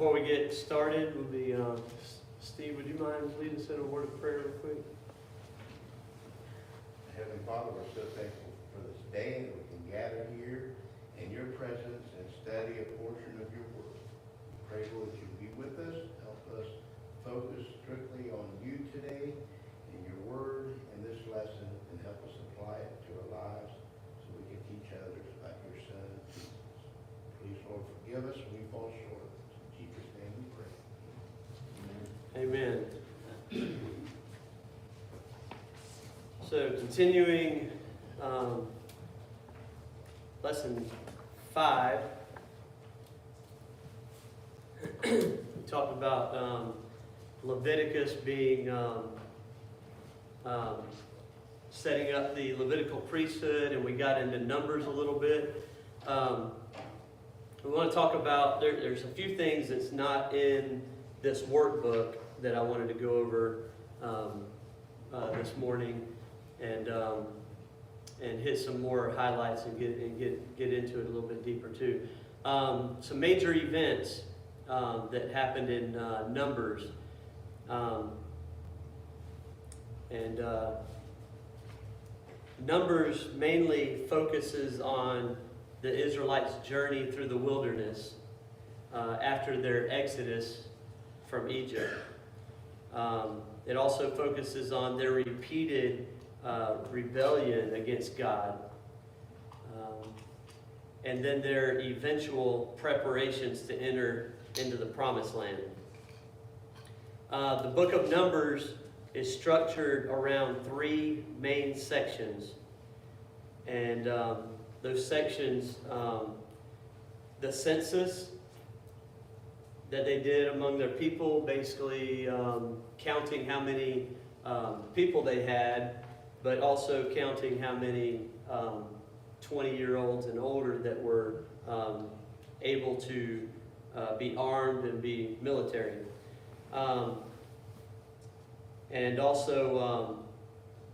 Before we get started, will be Steve, would you mind leading us in a word of prayer real quick? Heavenly Father, we're so thankful for this day that we can gather here in your presence and study a portion of your word. We pray, Lord, that you be with us, help us focus strictly on you today and your word in this lesson, and help us apply it to our lives so we can teach others about your Son, Jesus. Please, Lord, forgive us when we fall short. In Jesus' name we pray. Amen. So continuing lesson 5, we talked about Leviticus being setting up the Levitical priesthood, and we got into Numbers a little bit. We want to talk about, there's a few things that's not in this workbook that I wanted to go over this morning, and hit some more highlights and get into it a little bit deeper too. Some major events that happened in Numbers, Numbers mainly focuses on the Israelites' journey through the wilderness after their exodus from Egypt. It also focuses on their repeated rebellion against God, and then their eventual preparations to enter into the Promised Land. The book of Numbers is structured around 3 main sections, and those sections, the census that they did among their people, basically counting how many people they had, but also counting how many 20-year-olds and older that were able to be armed and be military. And also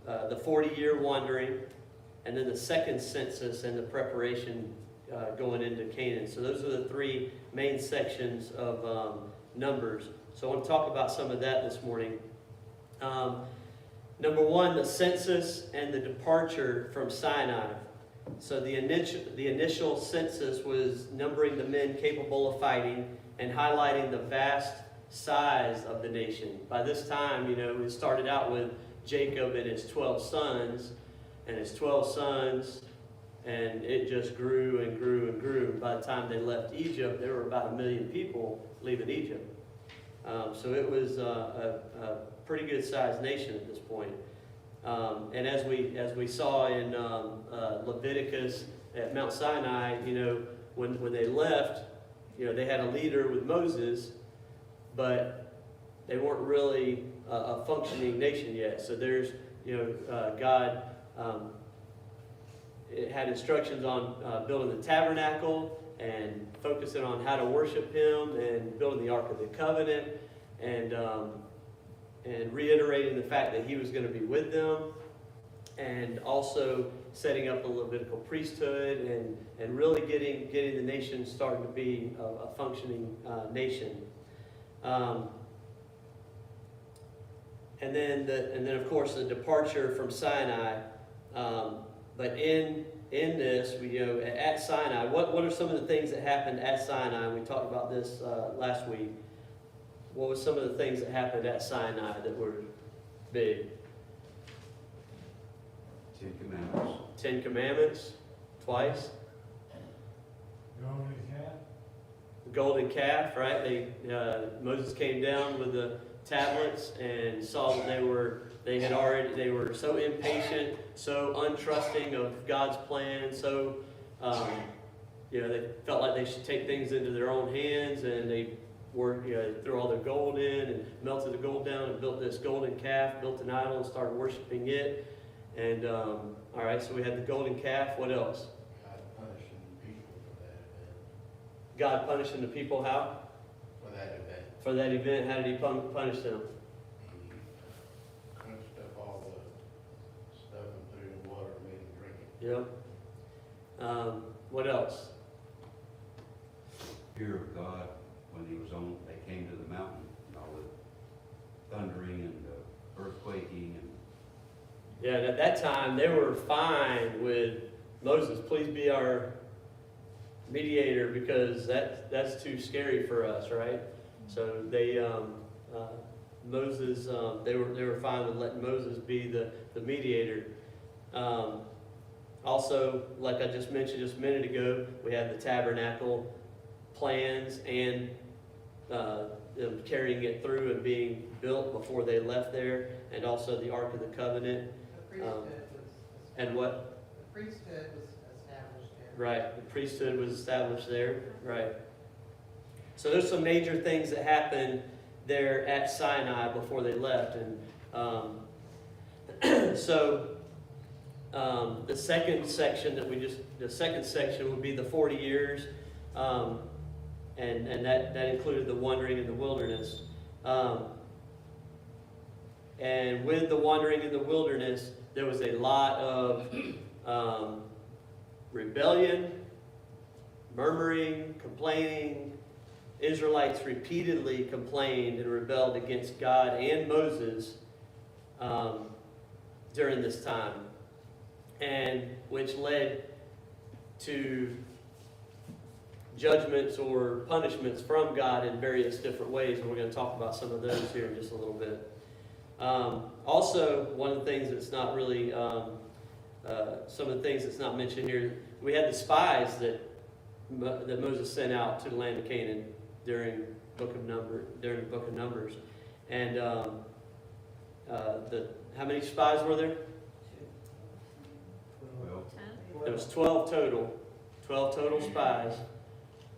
the 40-year wandering, and then the second census and the preparation going into Canaan. So those are the 3 main sections of Numbers. So I want to talk about some of that this morning. Number 1, the census and the departure from Sinai. So the initial census was numbering the men capable of fighting and highlighting the vast size of the nation. By this time, it started out with Jacob and his 12 sons, and it just grew and grew and grew. By the time they left Egypt, there were about 1 million people leaving Egypt. So it was a pretty good sized nation at this point. And as we saw in Leviticus at Mount Sinai, when they left, they had a leader with Moses, but they weren't really a functioning nation yet. So there's, God it had instructions on building the tabernacle and focusing on how to worship Him, and building the Ark of the Covenant, and reiterating the fact that He was going to be with them, and also setting up a Levitical priesthood, and really getting the nation starting to be a functioning nation. And then of course the departure from Sinai. But in this, at Sinai, what are some of the things that happened at Sinai? We talked about this last week. What were some of the things that happened at Sinai that were big? 10 Commandments. 10 Commandments, twice. Golden calf. The golden calf, right? Moses came down with the tablets and saw that they were so impatient, so untrusting of God's plan, so they felt like they should take things into their own hands, and they threw all their gold in and melted the gold down and built this golden calf, built an idol and started worshiping it. And all right, so we had the golden calf. What else? God punishing the people for that event. God punishing the people how? For that event. For that event, how did He punish them? He crunched up all the stuff and put it in water and made them drink it. Yep. What else? Fear of God when when they came to the mountain, and all the thundering and the earthquaking and. Yeah, and at that time, they were fine with Moses, please be our mediator, because that's too scary for us, right? So they, Moses, they were fine with letting Moses be the mediator. Also, like I just mentioned just a minute ago, we have the tabernacle plans and them carrying it through and being built before they left there, and also the Ark of the Covenant. The priesthood was. And what? The priesthood was established there. Right, the priesthood was established there, right. So there's some major things that happened there at Sinai before they left, and the second section would be the 40 years, and that included the wandering in the wilderness. And with the wandering in the wilderness, there was a lot of rebellion, murmuring, complaining. Israelites repeatedly complained and rebelled against God and Moses during this time, and which led to judgments or punishments from God in various different ways, and we're going to talk about some of those here in just a little bit. Also, one of the things that's not really, some of the things that's not mentioned here, we had the spies that Moses sent out to the land of Canaan during the Book of Numbers, and how many spies were there? Well, There was 12 total spies,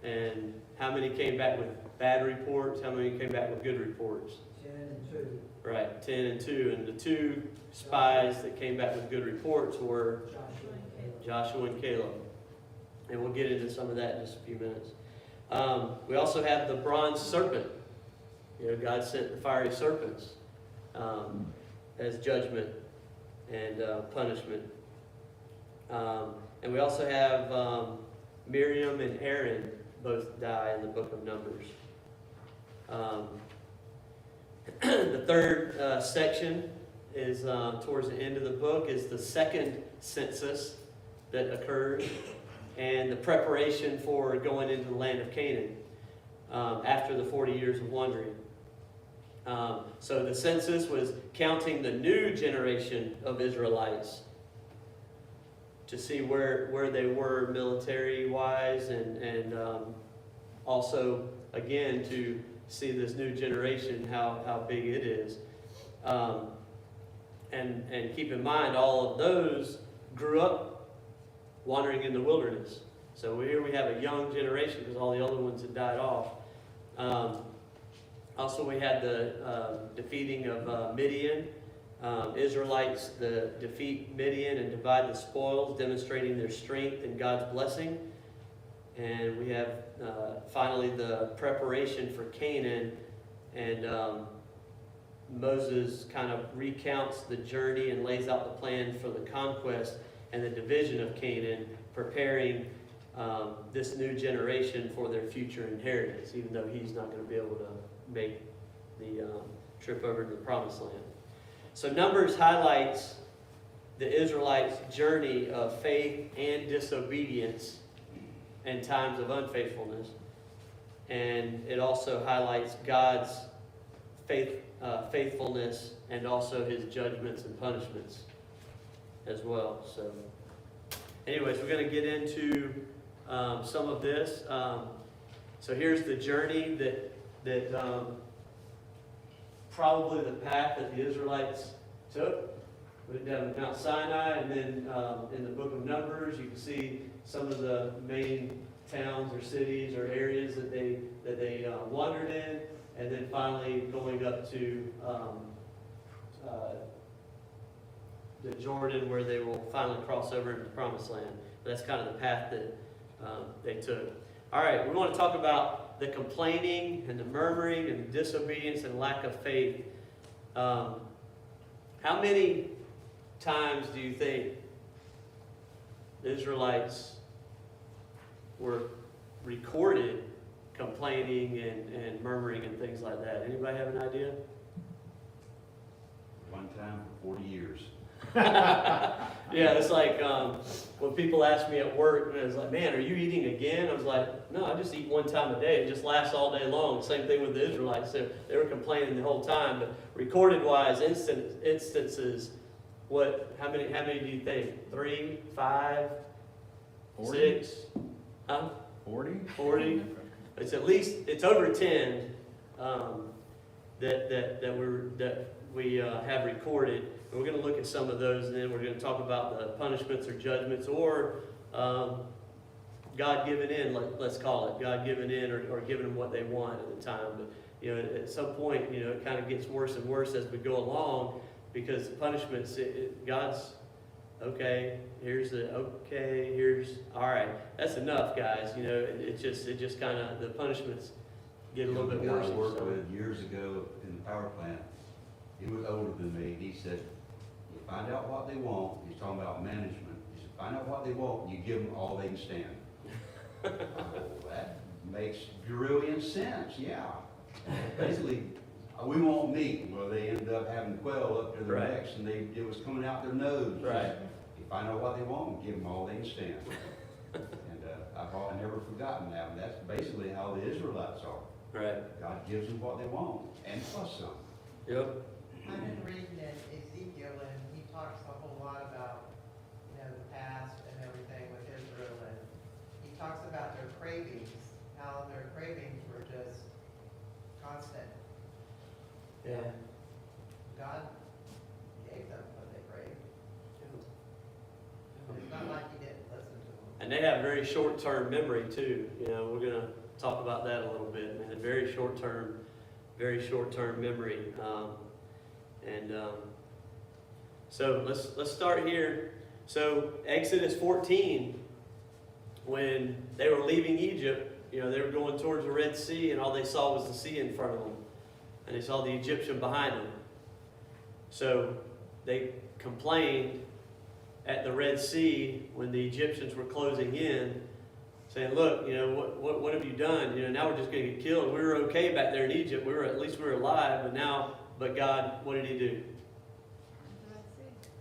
and how many came back with bad reports? How many came back with good reports? 10 and 2. Right, 10 and 2, and the 2 spies that came back with good reports were Joshua and Caleb. And we'll get into some of that in just a few minutes. We also have the bronze serpent. God sent the fiery serpents as judgment and punishment. And we also have Miriam and Aaron both die in the Book of Numbers. The third section is towards the end of the book, is the second census that occurred, and the preparation for going into the land of Canaan after the 40 years of wandering. So the census was counting the new generation of Israelites to see where they were military-wise, and also, again, to see this new generation, how big it is. And keep in mind, all of those grew up wandering in the wilderness. So here we have a young generation because all the other ones had died off. Also, we had the defeating of Midian. Israelites defeat Midian and divide the spoils, demonstrating their strength and God's blessing. And we have finally the preparation for Canaan, and Moses kind of recounts the journey and lays out the plan for the conquest and the division of Canaan, preparing this new generation for their future inheritance, even though he's not going to be able to make the trip over to the Promised Land. So Numbers highlights the Israelites' journey of faith and disobedience and times of unfaithfulness. And it also highlights God's faithfulness and also his judgments and punishments as well. So anyways, we're going to get into some of this. So here's the journey that probably the path that the Israelites took. Went down to Mount Sinai, and then in the Book of Numbers, you can see some of the main towns or cities or areas that they wandered in, and then finally going up to the Jordan, where they will finally cross over into the Promised Land. That's kind of the path that they took. All right, we want to talk about the complaining and the murmuring and the disobedience and lack of faith. How many times do you think the Israelites were recorded complaining and murmuring and things like that. Anybody have an idea? One time for 40 years. Yeah, it's like when people ask me at work, and it's like, man, are you eating again? I was like, no, I just eat one time a day. It just lasts all day long. Same thing with the Israelites. They were complaining the whole time. But recorded-wise, instances, how many do you think? 3, 5, 6? Huh? 40? 40? It's over 10 that we have recorded. And we're going to look at some of those, and then we're going to talk about the punishments or judgments, or God giving in, let's call it, God giving in, or giving them what they want at the time. But at some point, it kind of gets worse and worse as we go along, because the punishments, God's okay. Here's all right. That's enough, guys. It just kind of, the punishments get a little bit worse. The guy I worked with years ago in the power plant, he was older than me. He said, you find out what they want. He's talking about management. He said, find out what they want, you give them all they can stand. Oh, that makes brilliant sense, yeah. Basically, we want meat. Well, they ended up having quail up to their Right. necks, and it was coming out their nose. Right. You find out what they want, and give them all they can stand. And I've never forgotten that. And that's basically how the Israelites are. Right. God gives them what they want, and plus some. Yep. I've been reading in Ezekiel, and he talks a whole lot about, the past and everything with Israel, and he talks about their cravings, how their cravings were just constant. Yeah. And God gave them what they craved. It's not like he didn't listen to them. And they have very short-term memory too. We're going to talk about that a little bit. Man, very short-term memory. So let's start here. So Exodus 14, when they were leaving Egypt, they were going towards the Red Sea, and all they saw was the sea in front of them, and they saw the Egyptian behind them. So they complained at the Red Sea when the Egyptians were closing in, saying, look, what have you done? Now we're just going to get killed. We were okay back there in Egypt. At least we were alive, but God, what did he do?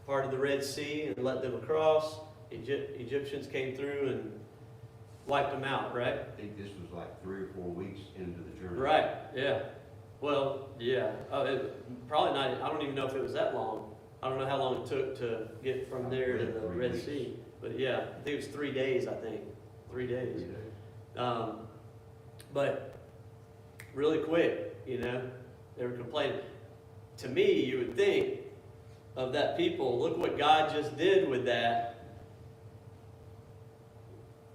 Parted the Red Sea and let them across. Egyptians came through and wiped them out, right? I think this was like 3 or 4 weeks into the journey. Right, yeah. Well, yeah. Probably not, I don't even know if it was that long. I don't know how long it took to get from there to the 3 Red weeks. Sea. But yeah, I think it was 3 days, 3 days. But really quick, they were complaining. To me, you would think of that people, look what God just did with that.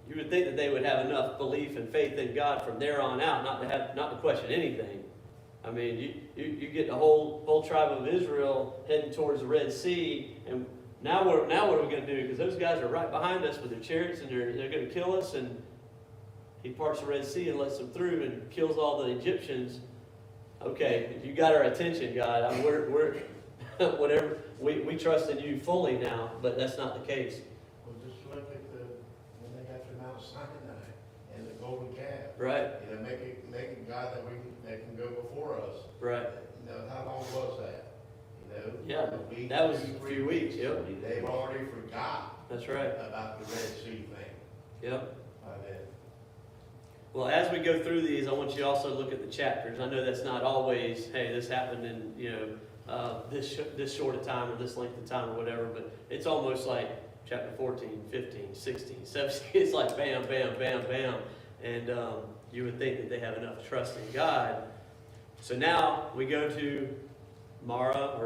You would think that they would have enough belief and faith in God from there on out, not to question anything. I mean, you get the whole tribe of Israel heading towards the Red Sea, and now what are we going to do? Because those guys are right behind us with their chariots, and they're going to kill us. And he parts the Red Sea and lets them through and kills all the Egyptians. Okay, you got our attention, God. I mean, we're whatever. We trust in you fully now, but that's not the case. Well, just look at when they got to Mount Sinai and the golden calf. Right, Make it God that can go before us. right. How long was that? Yeah, A week, that was 2, a 3 few weeks. Yep, They've already forgot that's right. about the Red Sea thing Yep. by then. Well, as we go through these, I want you to also look at the chapters. I know that's not always, hey, this happened in this short a time or this length of time or whatever, but it's almost like chapter 14, 15, 16, 17. It's like bam, bam, bam, bam. And you would think that they have enough trust in God. So now we go to Mara.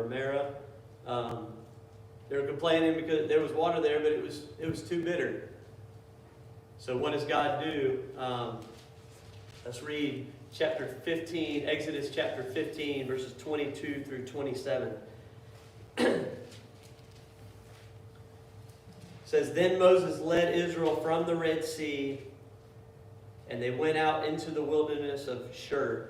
They were complaining because there was water there, but it was too bitter. So what does God do? Let's read chapter 15, Exodus chapter 15, verses 22 through 27. It says, Then Moses led Israel from the Red Sea, and they went out into the wilderness of Shur.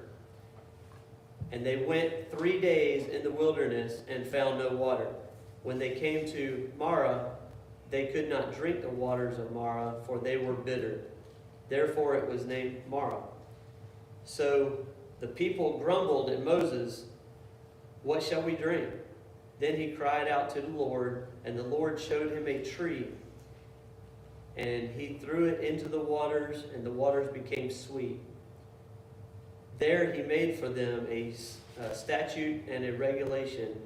And they went 3 days in the wilderness and found no water. When they came to Mara, they could not drink the waters of Mara, for they were bitter. Therefore it was named Mara. So the people grumbled at Moses, "What shall we drink?" Then he cried out to the Lord, and the Lord showed him a tree. And he threw it into the waters, and the waters became sweet. There he made for them a statute and a regulation,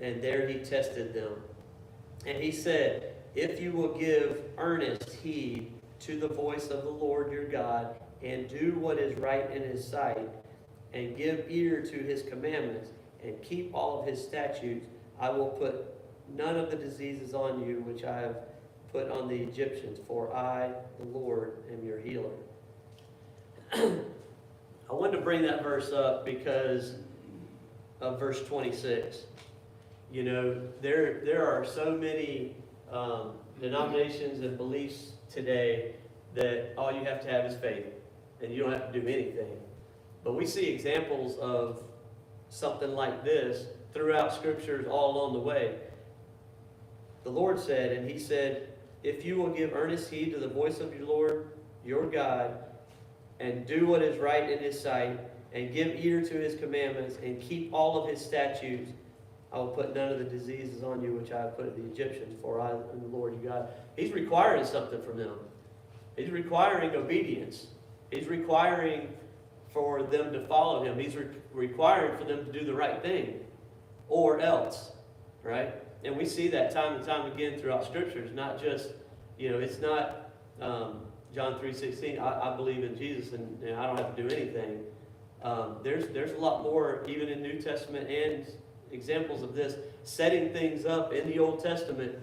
and there he tested them. And he said, "If you will give earnest heed to the voice of the Lord your God, and do what is right in his sight, and give ear to his commandments, and keep all of his statutes, I will put none of the diseases on you which I have put on the Egyptians, for I, the Lord, am your healer." I wanted to bring that verse up because of verse 26. You know, there are so many denominations and beliefs today that all you have to have is faith, and you don't have to do anything. But we see examples of something like this throughout scriptures all along the way. The Lord said, and he said, "If you will give earnest heed to the voice of your Lord, your God, and do what is right in his sight, and give ear to his commandments, and keep all of his statutes, I will put none of the diseases on you which I have put on the Egyptians, for I am the Lord your God." He's requiring something from them. He's requiring obedience. He's requiring for them to follow him. He's requiring for them to do the right thing, or else, right? And we see that time and time again throughout scriptures. Not just, it's not John 3:16. I believe in Jesus, and I don't have to do anything. There's a lot more, even in New Testament, and examples of this, setting things up in the Old Testament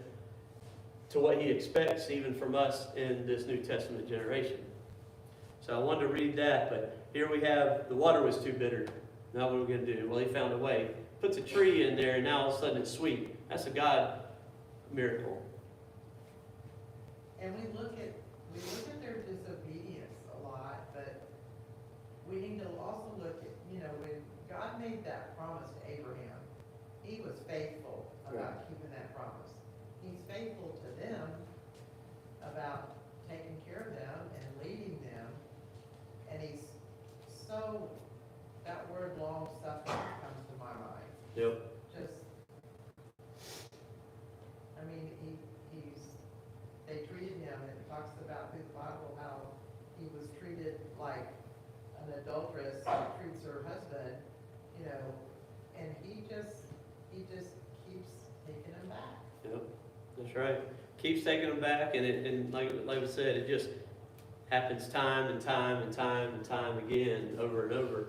to what he expects even from us in this New Testament generation. So I wanted to read that, but here we have, the water was too bitter. Now what are we going to do? Well, he found a way. Puts a tree in there, and now all of a sudden it's sweet. That's a God miracle. And we look at their disobedience a lot, but we need to also look at, when God made that promise to Abraham, he was faithful about keeping that promise. He's faithful to them about taking care of them and leading them. And he's so, that word long suffering comes to my mind. Yep. Just, they treated him, and it talks about through the Bible how he was treated like an adulteress treats her husband, and he just keeps taking him back. Yep. That's right. Keeps taking them back, and like I said, it just happens time and time and time and time again, over and over.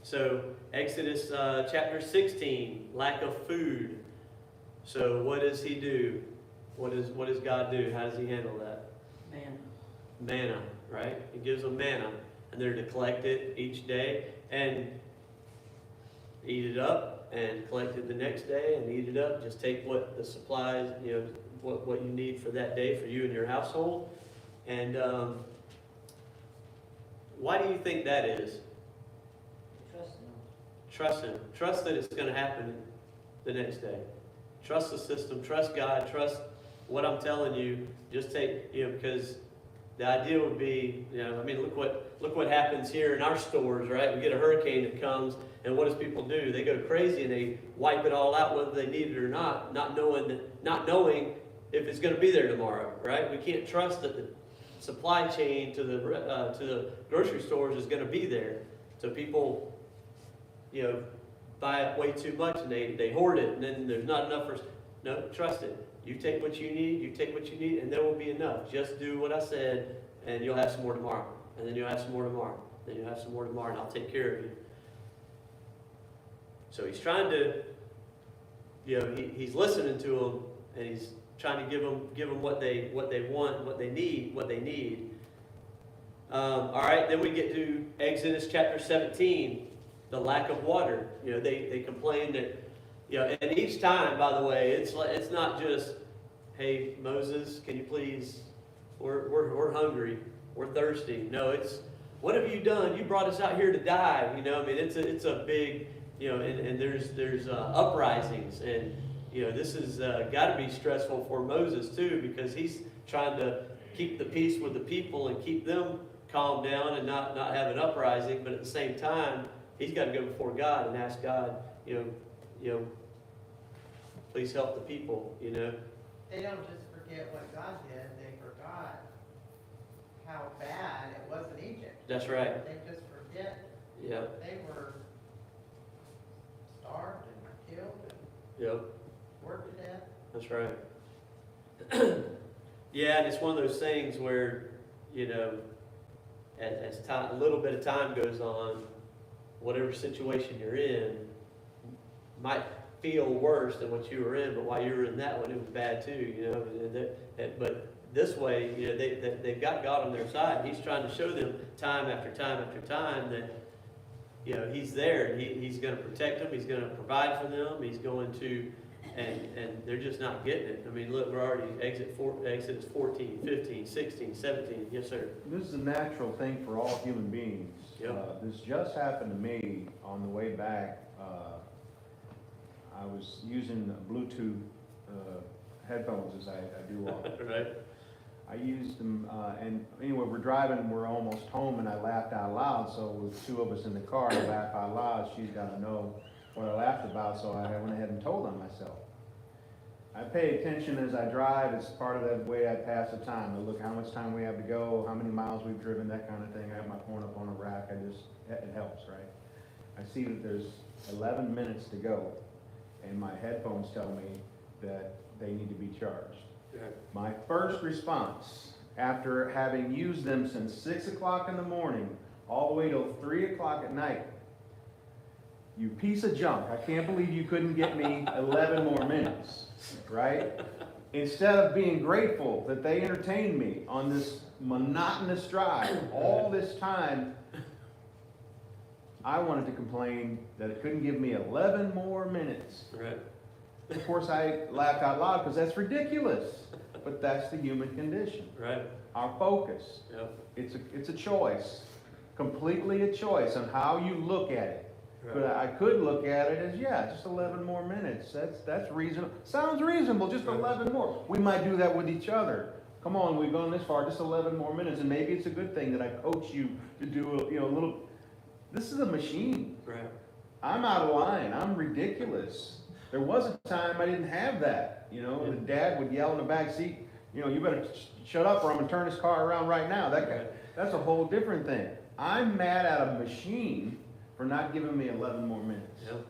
So Exodus chapter 16, lack of food. So what does he do? What does God do? How does he handle that? Manna, right? He gives them manna, and they're to collect it each day and eat it up, and collect it the next day and eat it up. Just take what the supplies, what you need for that day for you and your household. And why do you think that is? Trust him. Trust that it's going to happen the next day. Trust the system. Trust God. Trust what I'm telling you. Just take, because the idea would be, look what happens here in our stores, right? We get a hurricane that comes, and what does people do? They go crazy and they wipe it all out, whether they need it or not, not knowing if it's going to be there tomorrow, right? We can't trust that the supply chain to the grocery stores is going to be there. So people, buy it way too much, and they hoard it, and then there's not enough no, trust it. You take what you need, and there will be enough. Just do what I said, and you'll have some more tomorrow. And then you'll have some more tomorrow. Then you'll have some more tomorrow, and I'll take care of you. So he's trying to, he's listening to them, and he's trying to give them what they want, what they need. All right, then we get to Exodus chapter 17, the lack of water. They complain that, and each time, by the way, it's not just, hey, Moses, can you please, we're hungry, we're thirsty. No, it's, what have you done? You brought us out here to die. It's a big, and there's uprisings, and this is got to be stressful for Moses too, because he's trying to keep the peace with the people and keep them calm down and not have an uprising, but at the same time, he's got to go before God and ask God, please help the people, They don't just forget what God did, they forgot how bad it was in Egypt. That's right. They just forget Yeah, they were starved and killed and yep. worked to death. That's right. Yeah, and it's one of those things where, as time, a little bit of time goes on, whatever situation you're in might feel worse than what you were in, but while you were in that one, it was bad too, But this way, they've got God on their side. He's trying to show them time after time after time that, He's there. He's going to protect them. He's going to provide for them. He's going to, and they're just not getting it. I mean, look, we're already Exodus 14, 15, 16, 17. Yes, sir. This is a natural thing for all human beings. Yep. This just happened to me on the way back. I was using Bluetooth headphones as I do often. Right. I used them, and anyway, we're driving, we're almost home, and I laughed out loud. So with two of us in the car, I laughed out loud. She's got to know what I laughed about, so I went ahead and told on myself. I pay attention as I drive. It's part of the way I pass the time. I look how much time we have to go, how many miles we've driven, that kind of thing. I have my phone up on a rack. It helps, right? I see that there's 11 minutes to go, and my headphones tell me that they need to be charged. Right. My first response, after having used them since 6 o'clock in the morning, all the way till 3 o'clock at night, you piece of junk, I can't believe you couldn't get me 11 more minutes, right? Instead of being grateful that they entertained me on this monotonous drive all this time, I wanted to complain that it couldn't give me 11 more minutes. Right. Of course, I laughed out loud because that's ridiculous, but that's the human condition. Right. Our focus, Yep. it's a choice, completely a choice on how you look at it. Right. But I could look at it as, just 11 more minutes. That's reasonable. Sounds reasonable, just 11 more. We might do that with each other. Come on, we've gone this far, just 11 more minutes, and maybe it's a good thing that I coach you to do a little. This is a machine. Right. I'm out of line. I'm ridiculous. There was a time I didn't have that. The dad would yell in the back seat, you better shut up or I'm gonna turn this car around right now. That's a whole different thing. I'm mad at a machine for not giving me 11 more minutes. Yep.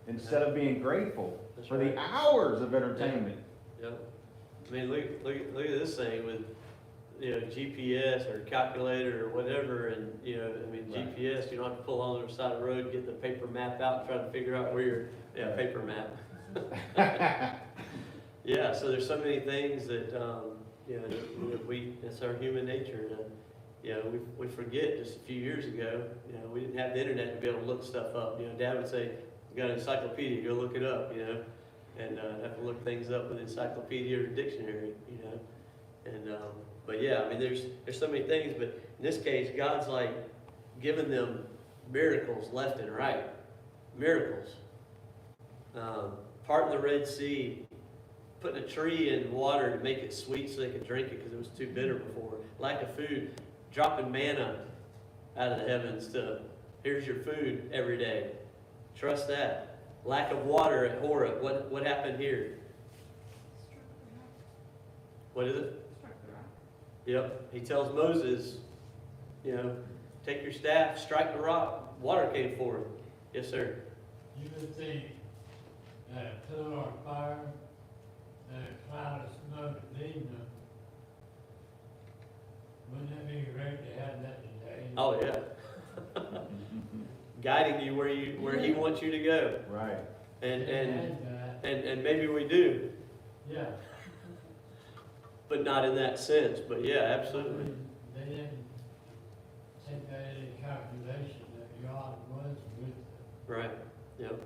Instead of being grateful That's for right. the hours of entertainment. Yep. I mean, look at this thing with, GPS or calculator or whatever, and, Right. GPS, you don't have to pull on the side of the road, get the paper map out and try to figure out where Right. paper map. Yeah, so there's so many things that, it's our human nature to, we forget just a few years ago, we didn't have the internet to be able to look stuff up. Dad would say, you got an encyclopedia, go look it up, and have to look things up with encyclopedia or dictionary, but yeah, I mean, there's so many things, but in this case, God's like giving them miracles left and right. Miracles. Parting the Red Sea, putting a tree in water to make it sweet so they could drink it because it was too bitter before. Lack of food, dropping manna out of the heavens to, here's your food every day. Trust that. Lack of water at Horeb. What happened here? What is it? Yep. He tells Moses, take your staff, strike the rock. Water came forth. Yes, sir. You would think that a pillar of fire and a cloud of smoke leading them, wouldn't that be great to have that today? Oh yeah. Guiding you where he wants you to go. Right. And maybe we do, Yeah. but not in that sense. But yeah, absolutely. They didn't take that into calculation that God was with them. Right. Yep.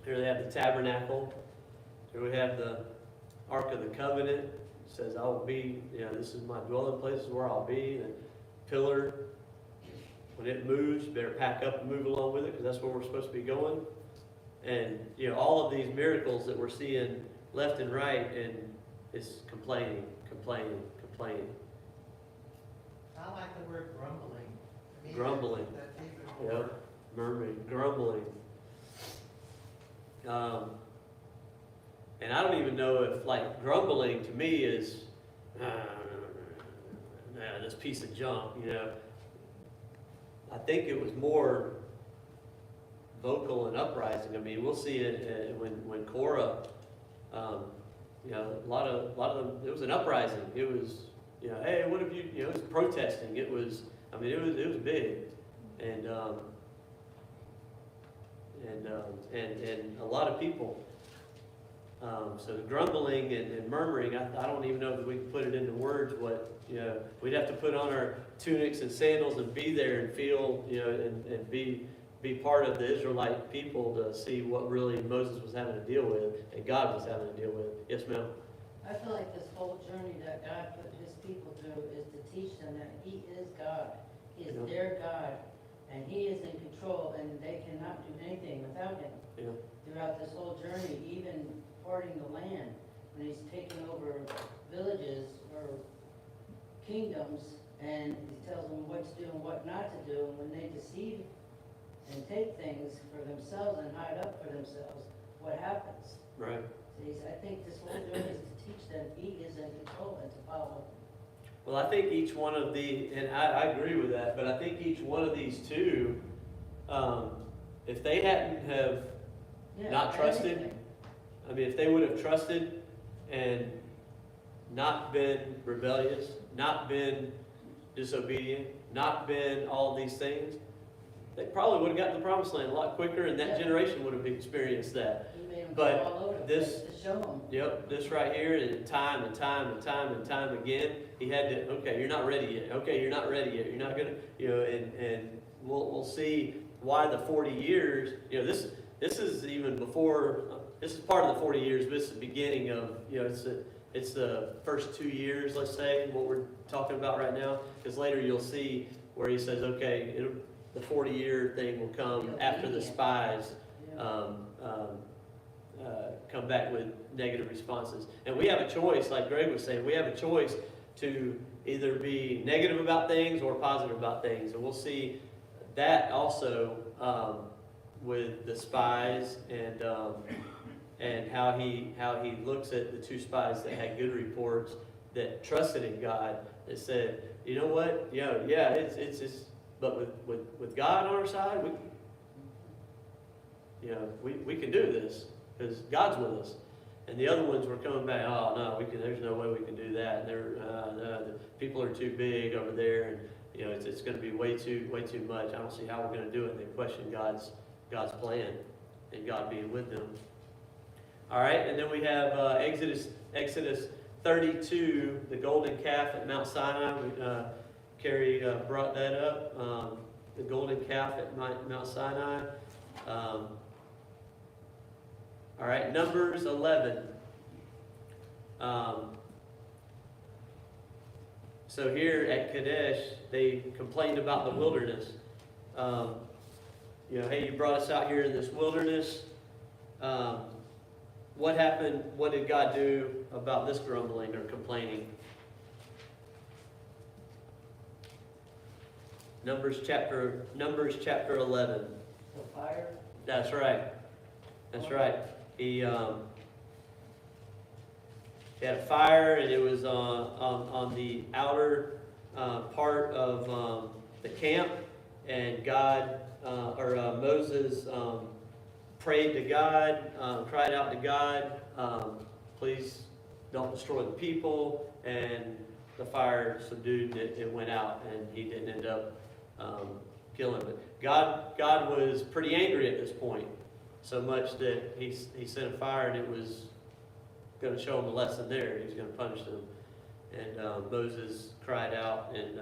Here they have the tabernacle. Here we have the Ark of the Covenant. It says, I will be, this is my dwelling place, this is where I'll be. And pillar, when it moves, you better pack up and move along with it because that's where we're supposed to be going. And, all of these miracles that we're seeing left and right, and it's complaining. I I like the word grumbling. To me, Grumbling. That's even more. Yep, murmuring, grumbling. And I don't even know if, like, grumbling to me is, this piece of junk, you know. I think it was more vocal and uprising. I mean, we'll see it when Korah, you know, a lot of them, it was an uprising. It was, you know, hey, what have you, you know, it was protesting. It was, I mean, it was big. And a lot of people. So grumbling and murmuring, I don't even know if we can put it into words. What, you know, we'd have to put on our tunics and sandals and be there and feel, you know, and be part of the Israelite people to see what really Moses was having to deal with and God was having to deal with. Yes, ma'am. I feel like this whole journey that God put his people through is to teach them that he is God. He is Yeah. their God, and he is in control, and they cannot do anything without him. Yeah. Throughout this whole journey, even parting the land, when he's taken over villages or kingdoms, and he tells them what to do and what not to do, and when they deceive and take things for themselves and hide up for themselves, what happens? Right. See, I think this whole journey is to teach them he is in control and to follow. Well, I think each one of and I agree with that, but I think each one of these two, if they hadn't have Yeah, not trusted, anything. I mean, if they would have trusted and not been rebellious, not been disobedient, not been all these things, they probably would have gotten the promised land a lot quicker, and that Yeah. generation would have experienced that. He made them But go all over the this- place to show them. Yep, this right here, and time and time and time and time again, he had to, okay, you're not ready yet. Okay, you're not ready yet. You're not gonna, you know, and we'll see why the 40 years, you know, this is even before, this is part of the 40 years, but it's the beginning of, you know, it's the first 2 years, let's say, what we're talking about right now, because later you'll see where he says, okay, the 40-year thing will come after the spies Yeah. come back with negative responses. And we have a choice, like Greg was saying, we have a choice to either be negative about things or positive about things. And we'll see that also with the spies and how he looks at the two spies that had good reports, that trusted in God, that said, you know what, it's but with God on our side, we can do this because God's with us. And the other ones were coming back, oh no, there's no way we can do that. The people are too big over there, and you know it's going to be way too much. I don't see how we're going to do it. And they question God's plan and God being with them. All right, and then we have Exodus 32, the golden calf at Mount Sinai. Carrie brought that up. The golden calf at Mount Sinai. All right, Numbers 11. So here at Kadesh, they complained about the wilderness. Hey, you brought us out here in this wilderness. What happened? What did God do about this grumbling or complaining? Numbers chapter 11. The fire. That's right. That's right. He had a fire, and it was on the outer part of the camp, and Moses prayed to God, cried out to God, please don't destroy the people, and the fire subdued, and it went out, and he didn't end up killing him. But God was pretty angry at this point, so much that he sent a fire, and it was going to show him a lesson there. He was going to punish them. And Moses cried out, and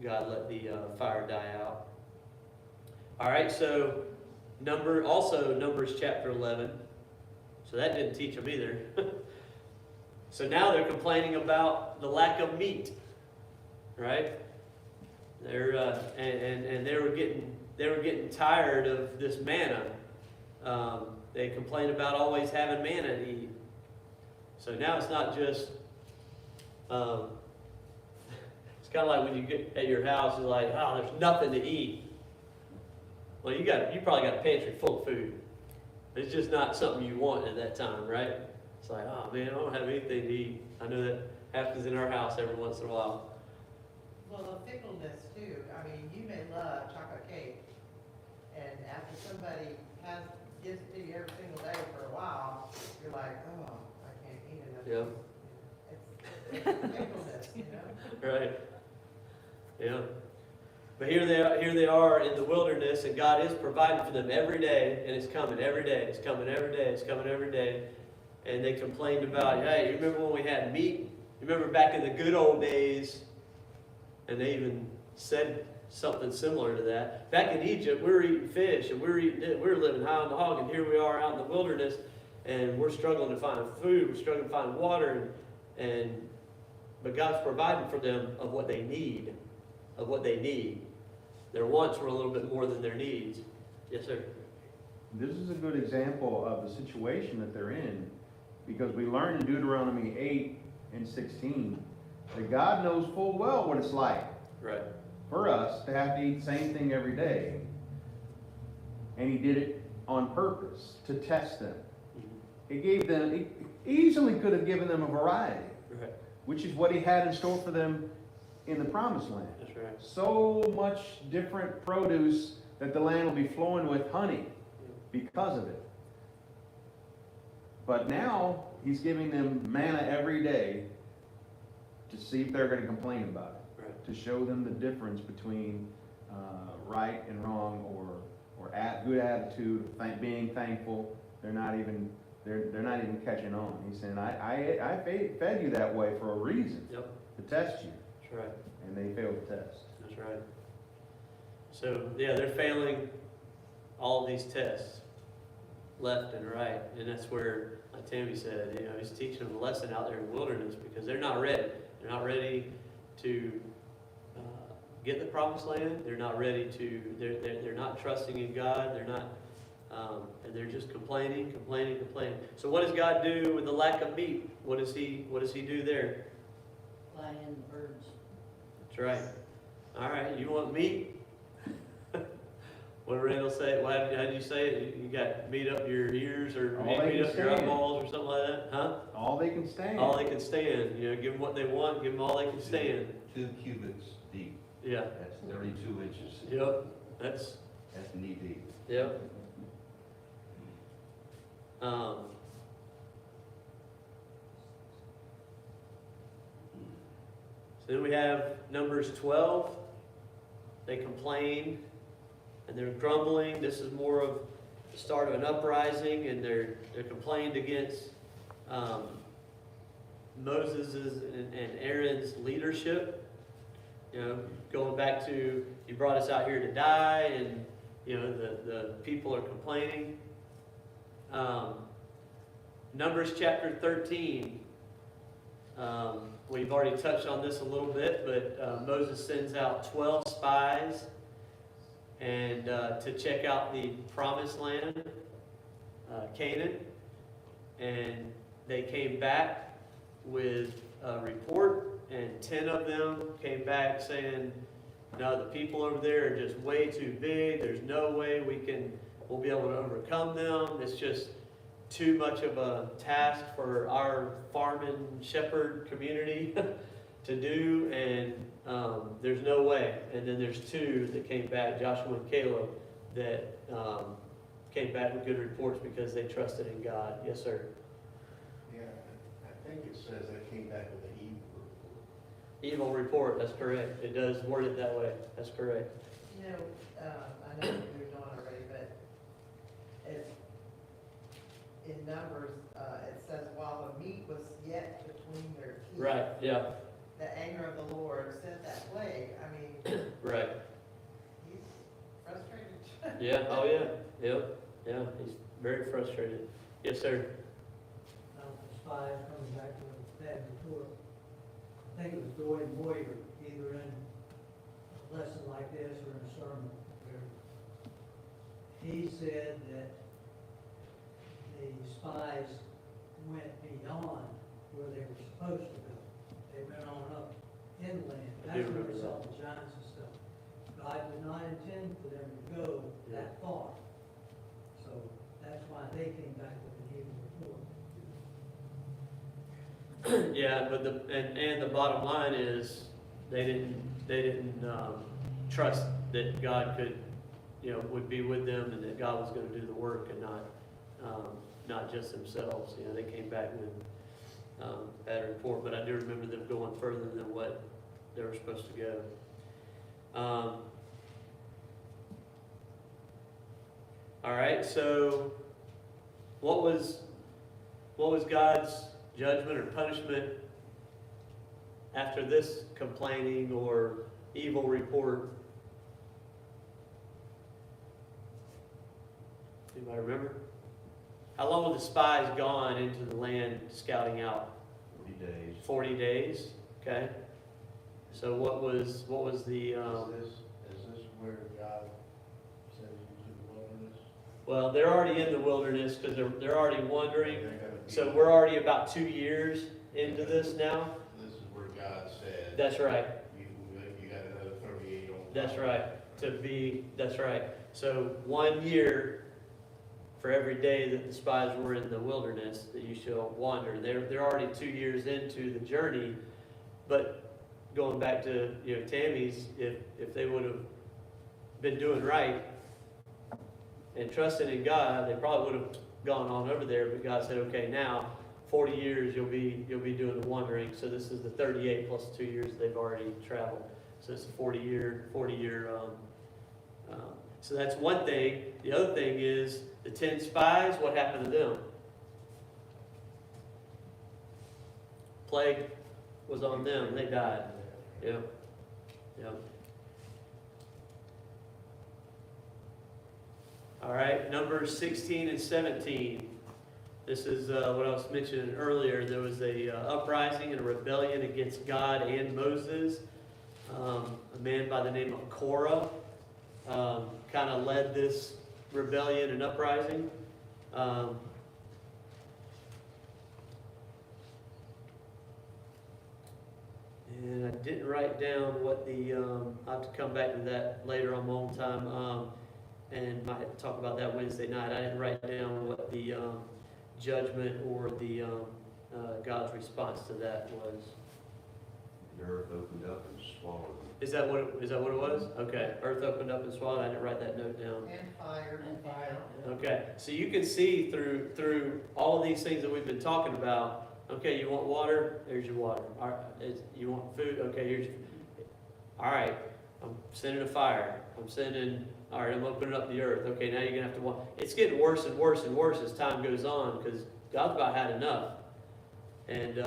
God let the fire die out. All right, so Numbers chapter 11. So that didn't teach them either. So now they're complaining about the lack of meat, right? They're and they were getting tired of this manna. They complain about always having manna to eat. So now it's not just Um, it's kind of like when you get at your house, it's like, oh, there's nothing to eat. Well, you probably got a pantry full of food. It's just not something you want at that time, right? It's like, oh man, I don't have anything to eat. I know that happens in our house every once in a while. Well, the fickleness too, I mean, you may love chocolate cake, and after somebody gives it to you every single day for a while, you're like, oh, I can't eat it. Yeah. It's fickleness, you know? Right. Yeah. But here they are in the wilderness, and God is providing for them every day, and it's coming every day. It's coming every day. It's coming every day. And they complained about, hey, you remember when we had meat? You remember back in the good old days? And they even said something similar to that. Back in Egypt, we were eating fish, and we were living high on the hog, and here we are out in the wilderness, and we're struggling to find food. We're struggling to find water, but God's providing for them of what they need. Of what they need. Their wants were a little bit more than their needs. Yes, sir. This is a good example of the situation that they're in, because we learn in Deuteronomy 8 and 16 that God knows full well what it's like Right. for us to have to eat the same thing every day. And he did it on purpose to test them. He easily could have given them a variety, Right. which is what he had in store for them in the promised land. That's right. So much different produce that the land will be flowing with honey because of it. But now he's giving them manna every day to see if they're going to complain about it, Right. to show them the difference between right and wrong, or good attitude, being thankful. They're not even catching on. He's saying, I fed you that way for a reason, Yep. to test you, That's right. and they failed the test. That's right. So, yeah, they're failing all these tests, left and right. And that's where, like Tammy said, he's teaching them a lesson out there in the wilderness because they're not ready. They're not ready to get the promised land. They're not ready to, they're not trusting in God. They're not, and they're just complaining. So what does God do with the lack of meat? What does he do there? Fly in the birds. That's right. All right, you want meat? What did Randall say? How did you say it? You got meat up your ears or All meat they can up your stand. eyeballs or something like that? Huh? All they can stand. All they can stand. Give them what they want. Give them all they can stand. 2 cubits deep, Yeah. that's 32 inches. Yep. That's. That's knee deep. Yep. So then we have Numbers 12. They complain and they're grumbling. This is more of the start of an uprising, and they're complained against Moses' and Aaron's leadership. Going back to, you brought us out here to die, and the people are complaining. Numbers chapter 13. We've already touched on this a little bit, but Moses sends out 12 spies and to check out the promised land, Canaan. And they came back with a report, and 10 of them came back saying, no, the people over there are just way too big. There's no way we'll be able to overcome them. It's just too much of a task for our farming shepherd community to do, and there's no way. And then there's 2 that came back, Joshua and Caleb, that came back with good reports because they trusted in God. Yes, sir. Yeah, I think it says they came back with an evil report. Evil report, that's correct. It does word it that way. That's correct. I know we moved on already, but in Numbers, it says, while the meat was yet between their teeth. Right, yeah, The anger of the Lord sent that plague. I mean, right. he's frustrated. Yeah, oh yeah, yep, yeah, he's very frustrated. Yes, sir. The spies coming back to the bad report. I think it was Dwayne Boyer, either in a lesson like this or in a sermon. Where he said that the spies went beyond where they were supposed to go. They they went on up inland. I do That's where remember they that. saw the giants and stuff. God did not intend for them to go that far. So that's why they came back with an evil report. Yeah, but and the bottom line is, they didn't trust that God could, would be with them, and that God was gonna do the work and not just themselves. They came back with bad report, but I do remember them going further than what they were supposed to go. All right, so what was God's judgment or punishment after this complaining or evil report? Anybody remember? How long were the spies gone into the land scouting out? 40 days. 40 days, okay. So what was the, Is this where God sends you to the wilderness? well, they're already in the wilderness because they're already wandering. They're gonna be- So we're already about 2 years into this now. This is where God said. That's right. You got another 38 on. That's right. That's right. So 1 year for every day that the spies were in the wilderness, that you shall wander. They're already 2 years into the journey, but going back to, Tammy's, if they would have been doing right and trusting in God, they probably would have gone on over there, but God said, okay, now 40 years you'll be doing the wandering. So this is the 38 plus 2 years they've already traveled. So it's a 40 year. So that's one thing. The other thing is the 10 spies. What happened to them? Plague was on them. They died. Yep. All right, Numbers 16 and 17. This is what I was mentioning earlier. There was a uprising and a rebellion against God and Moses. A man by the name of Korah kind of led this rebellion and uprising. And I didn't write down what I'll have to come back to that later on my own time, and might talk about that Wednesday night. I didn't write down what the judgment or the God's response to that was. The earth opened up and swallowed them. Is that what it was? Okay, earth opened up and swallowed. I didn't write that note down. And fire. And fire. Okay, so you can see through all of these things that we've been talking about. Okay, you want water? There's your water. All right, you want food? Okay, here's your. All right, I'm sending a fire. All right, I'm opening up the earth. Okay, now you're gonna have to walk. It's getting worse and worse and worse as time goes on because God's about had enough. And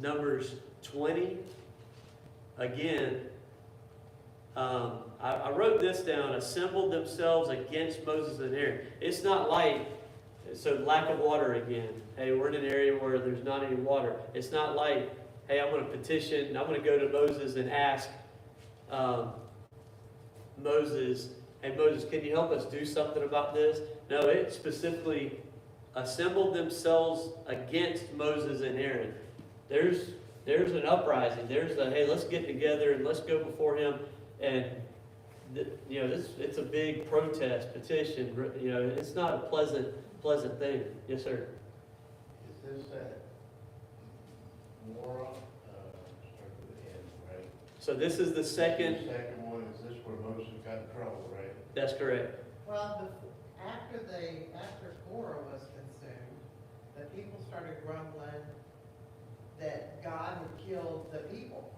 Numbers 20, again, I wrote this down, assembled themselves against Moses and Aaron. It's not like, so lack of water again. Hey, we're in an area where there's not any water. It's not like, hey, I'm going to petition, I'm going to go to Moses and ask Moses, hey Moses, can you help us do something about this? No, it specifically assembled themselves against Moses and Aaron. There's an uprising. There's a, hey, let's get together and let's go before him. And, it's a big protest, petition. It's not a pleasant thing. Yes, sir. Is this that Mora, start with the end, right? So this is the second. The second one, is this where Moses got in trouble, right? That's correct. Well, after Korah was consumed, the people started grumbling that God had killed their people.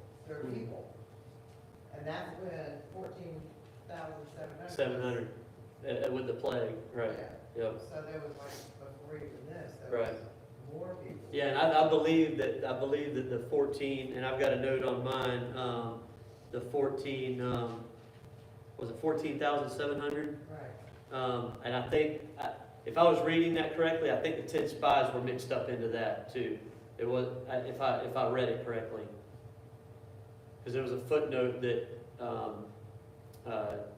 And that's when 14,700. 700 with the plague, right? Yeah. Yep. So there was before even this, there Right. was more people. Yeah, and I believe that the 14, and I've got a note on mine. The 14 was it 14,700? Right. And I think if I was reading that correctly, I think the 10 spies were mixed up into that too. It was if I read it correctly, because there was a footnote that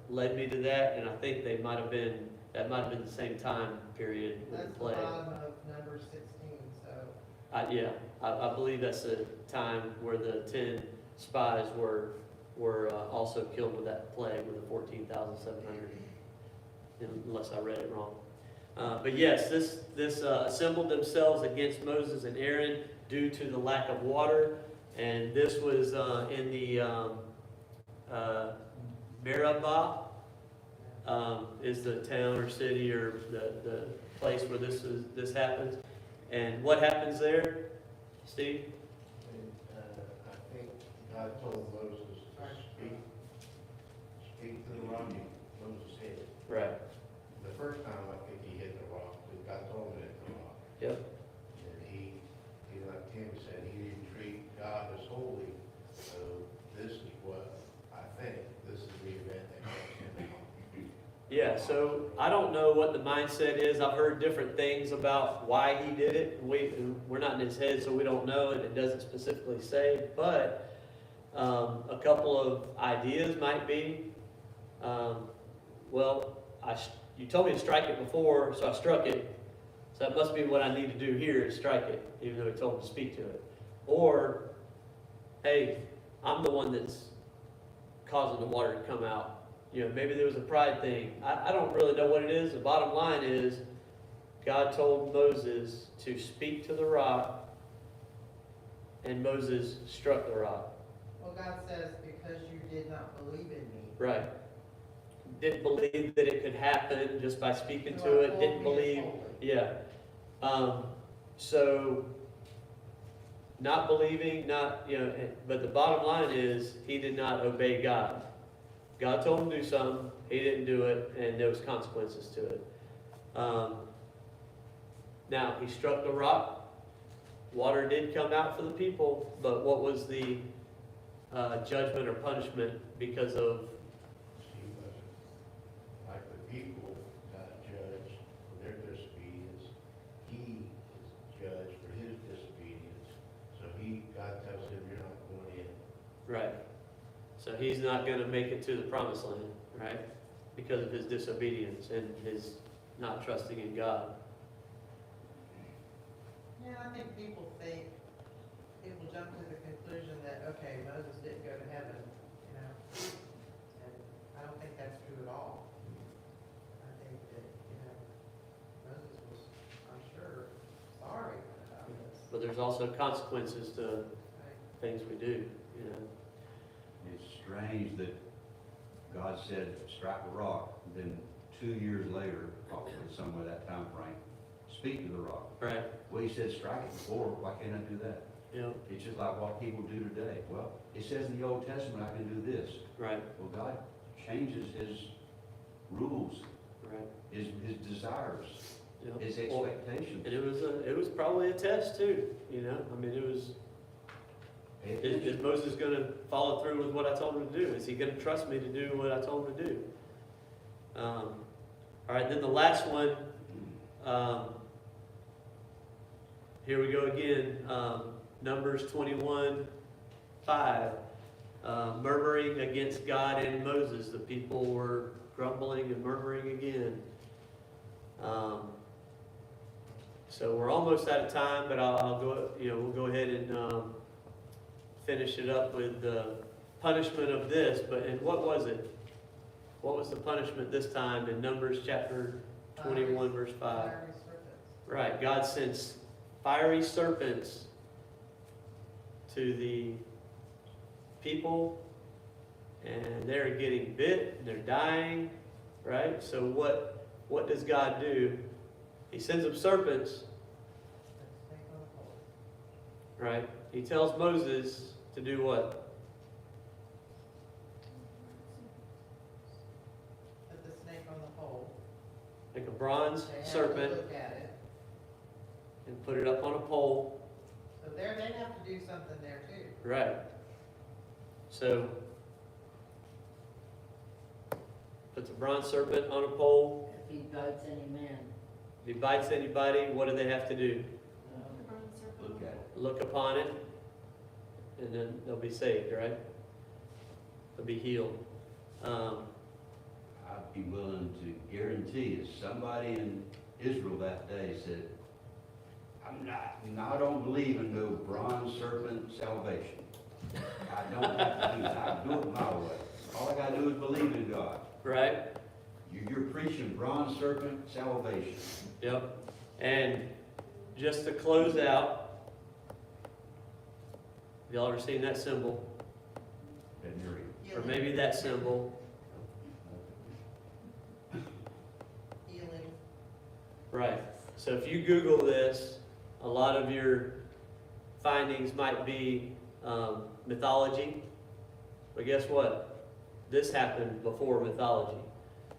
led me to that, and I think they might have been That might have been the same time period with That's the the plague. bottom of number 16, so. Yeah, I believe that's the time where the 10 spies were also killed with that plague with the 14,700, unless I read it wrong. But yes, this assembled themselves against Moses and Aaron due to the lack of water, and this was in the Meribah, is the town or city or the place where this happens. And what happens there, Steve? I think God told Moses to speak to the rock, and Moses hit it. Right. The first time, I think he hit the rock, but God told him to hit the rock. Yep. And he like Tim said, he didn't treat God as holy, so this is what, I think, this is the event that makes him holy. Yeah, so I don't know what the mindset is. I've heard different things about why he did it. We're not in his head, so we don't know, and it doesn't specifically say. But a couple of ideas might be, you told me to strike it before, so I struck it. So that must be what I need to do here is strike it, even though he told me to speak to it. Or, hey, I'm the one that's causing the water to come out. Maybe there was a pride thing. I don't really know what it is. The bottom line is, God told Moses to speak to the rock, and Moses struck the rock. Well, God says, because you did not believe in me. Right. Didn't believe that it could happen just by speaking You to are it. Didn't holy as believe. holy. Yeah. So, not believing, but the bottom line is, he did not obey God. God told him to do something, he didn't do it, and there was consequences to it. Now, he struck the rock, water did come out for the people, but what was the judgment or punishment because of? He wasn't, like the people got judged for their disobedience, he is judged for his disobedience. So God tells him, you're not going in. Right. So he's not going to make it to the promised land, right? Because of his disobedience and his not trusting in God. Yeah, I think people jump to the conclusion that, okay, Moses didn't go to heaven, and I don't think that's true at all. I think that, Moses was, I'm sure, sorry about this. But there's also consequences to Right? things we do, It's strange that God said, strike the rock, then 2 years later, probably somewhere that time frame, speak to the rock. Right. Well, he said, strike it before, why can't I do that? It's just like what people do today. Well, it says in the Old Testament, I can do this. Right. Well, God changes his rules, Right. his desires, Yep. his Well, expectations. and it was probably a test too, I mean, is Moses going to follow through with what I told him to do? Is he going to trust me to do what I told him to do? All right, then the last one, here we go again, Numbers 21:5, murmuring against God and Moses. The people were grumbling and murmuring again. So we're almost out of time, but I'll go, we'll go ahead and finish it up with the punishment of this. And what was it? What was the punishment this time in Numbers chapter 21, verse 5? Fiery serpents. Right, God sends fiery serpents to the people, and they're getting bit, and they're dying, right? So what does God do? He sends up serpents, Let's take on the pole. right? He tells Moses to do what? Put the snake on the pole. Make a bronze They have to serpent look at it. and put it up on a pole. So they have to do something there too. Right. So, puts a bronze serpent on a pole. If he bites any man, If he bites anybody, what do they have to do? Look at it. Look upon it, and then they'll be saved, right? They'll be healed. I'd be willing to guarantee if somebody in Israel that day said, I don't believe in no bronze serpent salvation. I don't have to do that. I do it my way. All I gotta do is believe in God. Right? You're preaching bronze serpent salvation. Yep. And just to close out, y'all ever seen that symbol? Didn't hear you. Or maybe that symbol? Healing. Right. So if you Google this, a lot of your findings might be mythology. But guess what? This happened before mythology.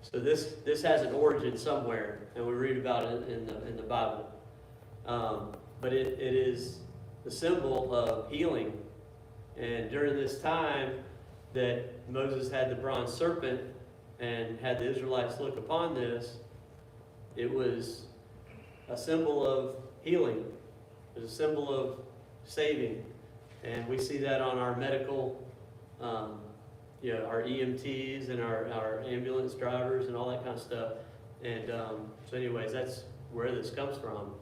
So this has an origin somewhere, and we read about it in the Bible. But it is the symbol of healing. And during this time that Moses had the bronze serpent and had the Israelites look upon this, it was a symbol of healing. It was a symbol of saving. And we see that on our medical, our EMTs and our ambulance drivers and all that kind of stuff. And so anyways, that's where this comes from,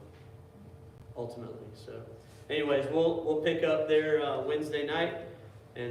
ultimately. So anyways, we'll pick up there Wednesday night.